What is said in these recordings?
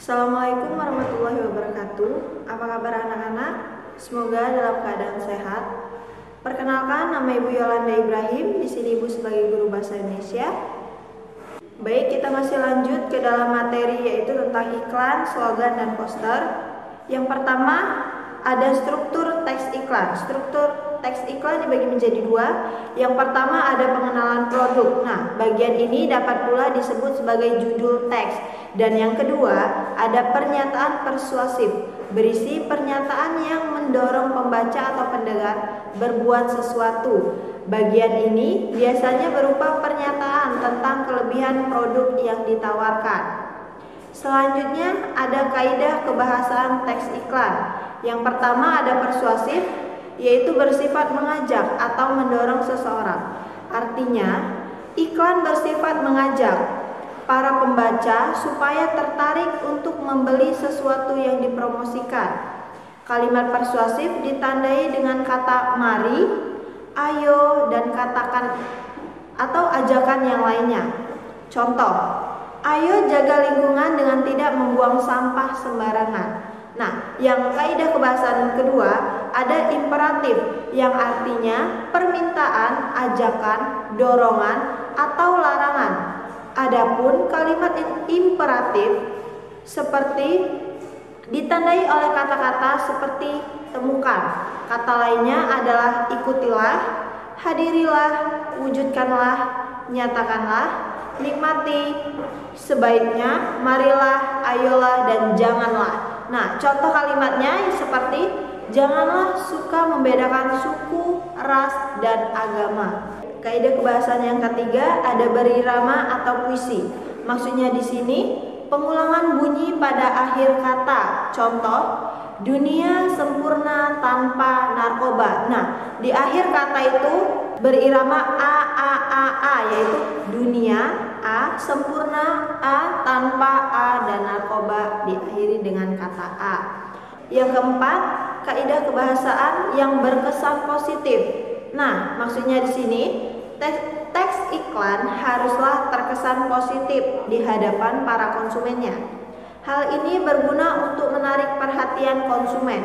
Assalamualaikum warahmatullahi wabarakatuh. Apa kabar anak-anak? Semoga dalam keadaan sehat. Perkenalkan, nama Ibu Yolanda Ibrahim. Di sini Ibu sebagai guru bahasa Indonesia. Baik, kita masih lanjut ke dalam materi, yaitu tentang iklan, slogan, dan poster. Yang pertama ada struktur teks iklan. Struktur teks iklan dibagi menjadi dua. Yang pertama ada pengenalan produk. Nah, bagian ini dapat pula disebut sebagai judul teks. Dan yang kedua ada pernyataan persuasif, berisi pernyataan yang mendorong pembaca atau pendengar berbuat sesuatu. Bagian ini biasanya berupa pernyataan tentang kelebihan produk yang ditawarkan. Selanjutnya ada kaidah kebahasaan teks iklan. Yang pertama ada persuasif, yaitu bersifat mengajak atau mendorong seseorang. Artinya, iklan bersifat mengajak para pembaca supaya tertarik untuk membeli sesuatu yang dipromosikan. Kalimat persuasif ditandai dengan kata mari, ayo, dan katakan atau ajakan yang lainnya. Contoh, ayo jaga lingkungan dengan tidak membuang sampah sembarangan. Nah, yang kaidah kebahasaan kedua ada imperatif yang artinya permintaan, ajakan, dorongan, atau larangan. Adapun kalimat imperatif seperti ditandai oleh kata-kata seperti temukan. Kata lainnya adalah ikutilah, hadirilah, wujudkanlah, nyatakanlah, nikmati, sebaiknya, marilah, ayolah, dan janganlah. Nah, contoh kalimatnya seperti janganlah suka membedakan suku, ras, dan agama. Kaidah kebahasaan yang ketiga ada berirama atau puisi. Maksudnya di sini pengulangan bunyi pada akhir kata. Contoh, dunia sempurna tanpa narkoba. Nah, di akhir kata itu berirama a, yaitu dunia a, sempurna a, tanpa a, dan narkoba diakhiri dengan kata a. Yang keempat, kaidah kebahasaan yang berkesan positif. Nah, maksudnya di sini teks iklan haruslah terkesan positif di hadapan para konsumennya. Hal ini berguna untuk menarik perhatian konsumen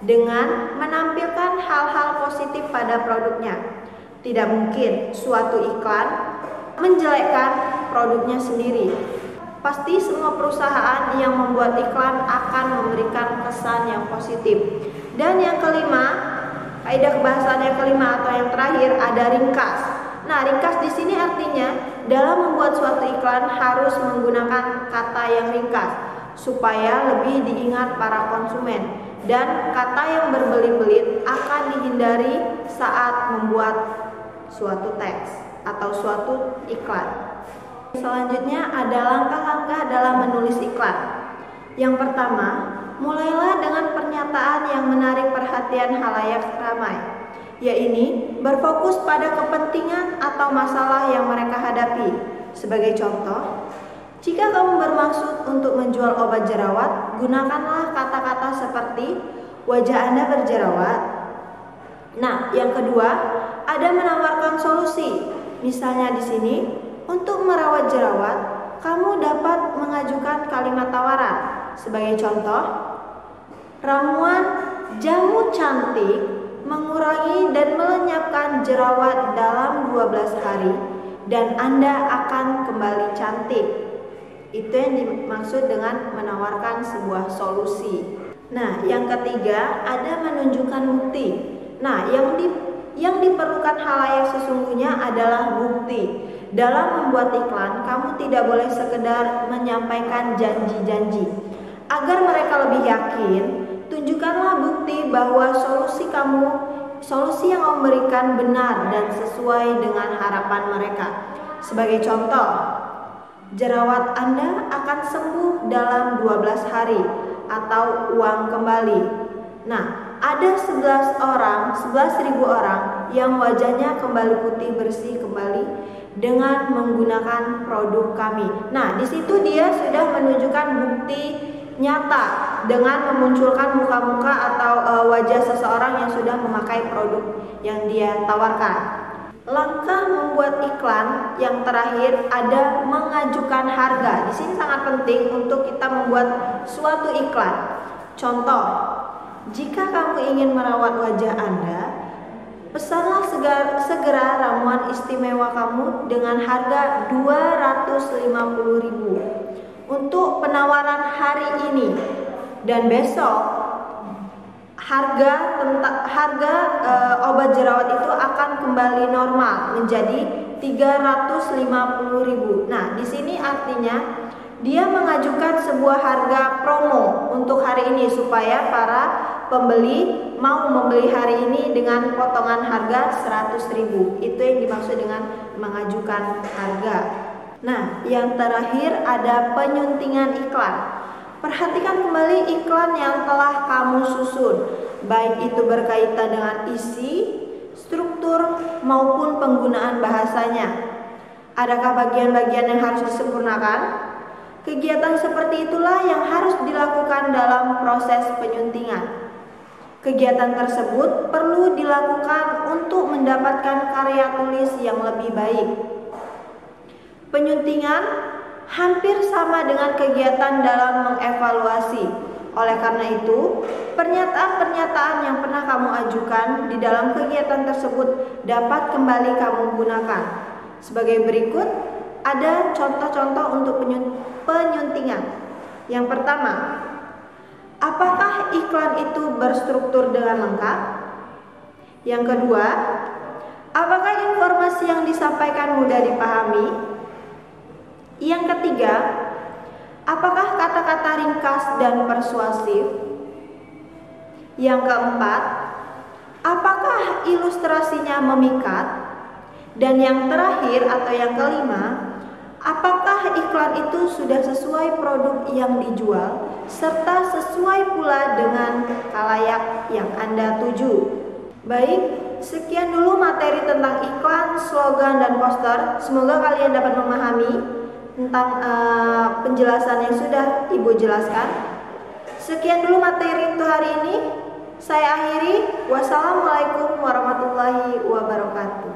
dengan menampilkan hal-hal positif pada produknya. Tidak mungkin suatu iklan menjelekkan produknya sendiri. Pasti semua perusahaan yang membuat iklan akan memberikan kesan yang positif. Dan yang kelima, kaidah kebahasaan yang kelima atau yang terakhir ada ringkas. Nah, ringkas di sini artinya dalam membuat suatu iklan harus menggunakan kata yang ringkas supaya lebih diingat para konsumen, dan kata yang berbelit-belit akan dihindari saat membuat suatu teks atau suatu iklan. Selanjutnya ada langkah-langkah dalam menulis iklan. Yang pertama, mulailah dengan pernyataan yang menarik perhatian halayak ramai, yaitu berfokus pada kepentingan atau masalah yang mereka hadapi. Sebagai contoh, jika kamu bermaksud untuk menjual obat jerawat, gunakanlah kata-kata seperti wajah Anda berjerawat. Nah, yang kedua, ada menawarkan solusi. Misalnya di sini, untuk merawat jerawat, kamu dapat mengajukan kalimat tawaran. Sebagai contoh, ramuan jamu cantik mengurangi dan melenyapkan jerawat dalam 12 hari dan Anda akan kembali cantik. Itu yang dimaksud dengan menawarkan sebuah solusi. Nah, yang ketiga ada menunjukkan bukti. Nah, yang diperlukan halayak sesungguhnya adalah bukti. Dalam membuat iklan, kamu tidak boleh sekedar menyampaikan janji-janji. Agar mereka lebih yakin, tunjukkanlah bukti bahwa solusi yang kamu berikan benar dan sesuai dengan harapan mereka. Sebagai contoh, jerawat Anda akan sembuh dalam 12 hari atau uang kembali. Nah, ada 11.000 orang yang wajahnya kembali putih bersih kembali dengan menggunakan produk kami. Nah, di situ dia sudah menunjukkan bukti nyata dengan memunculkan muka-muka atau wajah seseorang yang sudah memakai produk yang dia tawarkan. Langkah membuat iklan iklan yang terakhir ada mengajukan harga. Di sini sangat penting untuk kita membuat suatu iklan. Contoh, jika kamu ingin merawat wajah Anda, pesanlah segera ramuan istimewa kamu dengan harga 250.000 untuk penawaran hari ini, dan besok harga obat jerawat itu akan kembali normal menjadi 350.000. Nah, di sini artinya dia mengajukan sebuah harga promo untuk hari ini supaya para pembeli mau membeli hari ini dengan potongan harga 100.000. Itu yang dimaksud dengan mengajukan harga. Nah, yang terakhir ada penyuntingan iklan. Perhatikan kembali iklan yang telah kamu susun, baik itu berkaitan dengan isi, struktur, maupun penggunaan bahasanya. Adakah bagian-bagian yang harus disempurnakan? Kegiatan seperti itulah yang harus dilakukan dalam proses penyuntingan. Kegiatan tersebut perlu dilakukan untuk mendapatkan karya tulis yang lebih baik. Penyuntingan hampir sama dengan kegiatan dalam mengevaluasi. Oleh karena itu, pernyataan-pernyataan yang pernah kamu ajukan di dalam kegiatan tersebut dapat kembali kamu gunakan. Sebagai berikut, ada contoh-contoh untuk penyuntingan. Yang pertama, apakah iklan itu berstruktur dengan lengkap? Yang kedua, apakah informasi yang disampaikan mudah dipahami? Yang ketiga, apakah kata-kata ringkas dan persuasif? Yang keempat, apakah ilustrasinya memikat? Dan yang terakhir atau yang kelima, apakah iklan itu sudah sesuai produk yang dijual serta sesuai pula dengan khalayak yang Anda tuju? Baik, sekian dulu materi tentang iklan, slogan, dan poster. Semoga kalian dapat memahami tentang penjelasan yang sudah Ibu jelaskan. Sekian dulu materi untuk hari ini. Saya akhiri. Wassalamualaikum warahmatullahi wabarakatuh.